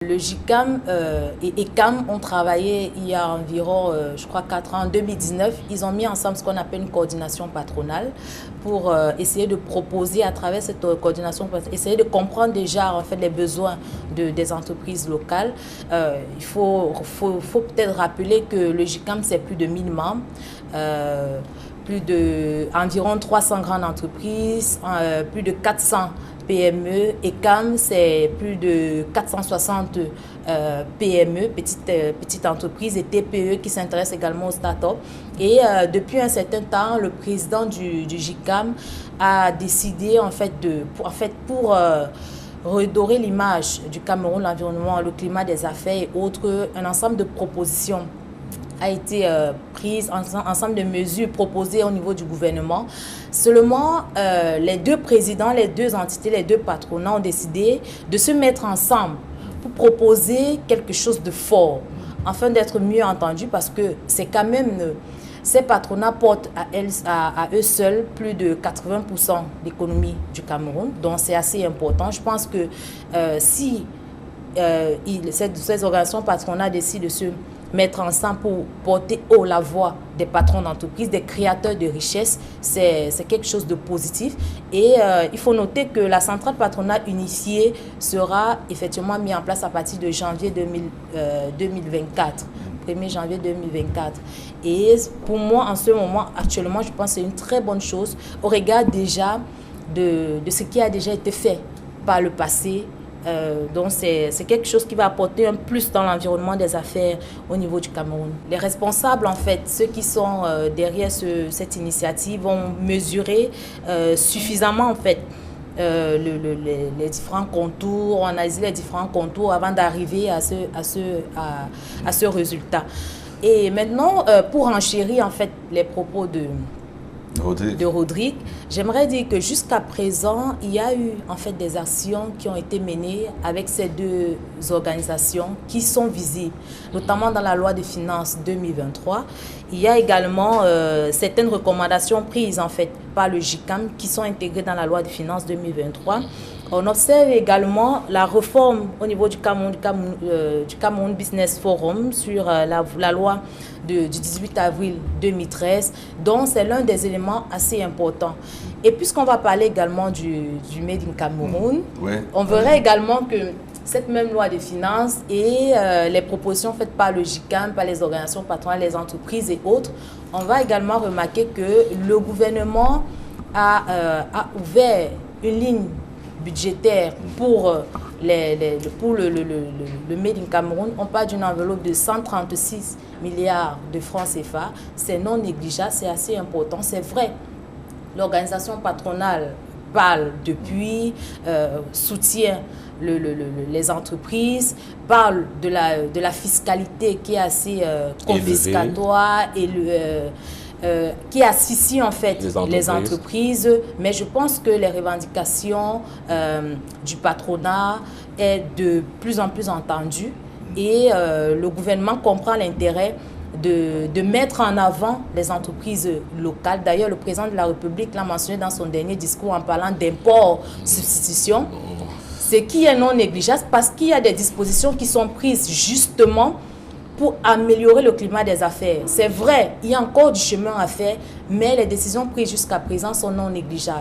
Le JICAM et ECAM ont travaillé il y a environ, je crois, 4 ans. En 2019, ils ont mis ensemble ce qu'on appelle une coordination patronale pour essayer de proposer à travers cette coordination, essayer de comprendre déjà en fait les besoins des entreprises locales. Il faut peut-être rappeler que le JICAM, c'est plus de 1000 membres. Environ 300 grandes entreprises, plus de 400 PME. ECAM, c'est plus de 460 PME, petites entreprises et TPE qui s'intéressent également aux startups. Et depuis un certain temps, le président du JICAM a décidé pour redorer l'image du Cameroun, l'environnement, le climat des affaires et autres, un ensemble de propositions a été prise, un ensemble de mesures proposées au niveau du gouvernement. Seulement, les deux présidents, les deux entités, les deux patronats ont décidé de se mettre ensemble pour proposer quelque chose de fort, afin d'être mieux entendus, parce que c'est quand même, ces patronats portent à eux seuls plus de 80% d'économie du Cameroun, donc c'est assez important. Je pense que si ces organisations patronales décident de se mettre ensemble pour porter haut la voix des patrons d'entreprise, des créateurs de richesses, c'est quelque chose de positif. Et il faut noter que la centrale patronale unifiée sera effectivement mise en place à partir de janvier 2024. 1er janvier 2024. Et pour moi, en ce moment, actuellement, je pense que c'est une très bonne chose au regard déjà de ce qui a déjà été fait par le passé. Donc c'est quelque chose qui va apporter un plus dans l'environnement des affaires au niveau du Cameroun. Les responsables, en fait, ceux qui sont derrière cette initiative, vont mesurer suffisamment en fait les différents contours, analyser les différents contours avant d'arriver à ce résultat. Et maintenant, pour enchérir en fait les propos de Rodrigue, j'aimerais dire que jusqu'à présent, il y a eu en fait des actions qui ont été menées avec ces deux organisations qui sont visibles, notamment dans la loi des finances 2023. Il y a également certaines recommandations prises en fait par le JICAM qui sont intégrées dans la loi des finances 2023. On observe également la réforme au niveau du Cameroun Business Forum sur la loi du 18 avril 2013, donc c'est l'un des éléments assez importants. Et puisqu'on va parler également du Made in Cameroun, on verrait également que cette même loi des finances et les propositions faites par le JICAM, par les organisations patronales, les entreprises et autres, on va également remarquer que le gouvernement a ouvert une ligne budgétaire pour le Made in Cameroun. On parle d'une enveloppe de 136 milliards de francs CFA. C'est non négligeable, c'est assez important. C'est vrai, l'organisation patronale parle depuis, soutient les entreprises, parle de la fiscalité qui est assez confiscatoire et qui asfixie en fait les entreprises, mais je pense que les revendications du patronat est de plus en plus entendues et le gouvernement comprend l'intérêt de mettre en avant les entreprises locales. D'ailleurs, le président de la République l'a mentionné dans son dernier discours en parlant d'import-substitution, ce qui est non négligeable parce qu'il y a des dispositions qui sont prises justement pour améliorer le climat des affaires. C'est vrai, il y a encore du chemin à faire, mais les décisions prises jusqu'à présent sont non négligeables.